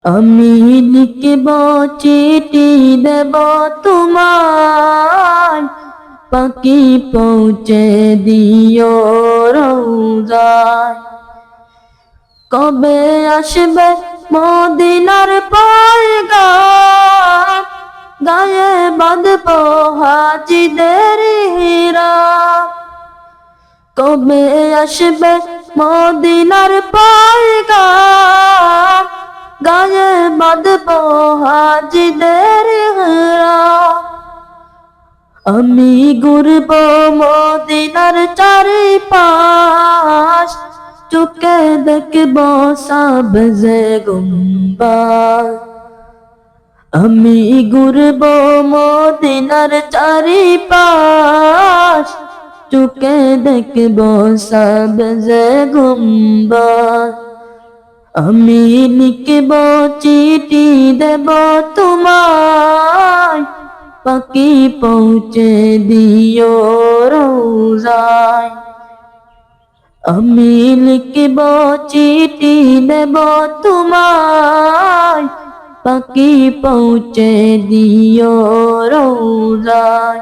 আমি লিখব চিঠি দেব তোমায়, পাখি পৌঁছে দিও রোজায়। কবে আসবে মদিনার পয়গাম, গায়ে বাঁধবো হাজিদের হিরাম। কবে আসবে মদিনার পয়গাম, গায়ে বাঁধবো হাজিদের হিরাম। আমি ঘুরবো মদিনার চারিপাশ, চোখে দেখবো সবজে গুম্বাদ। আমি ঘুরবো মদিনার চারিপাশ, চোখে দেখবো সবজে গুম্বাদ। আমি লিখব চিঠি দেব তোমায়, পাখি পৌঁছে দিও রোজায়। আমি লিখব চিঠি দেব তোমায়, পাখি পৌঁছে দিও রোজায়।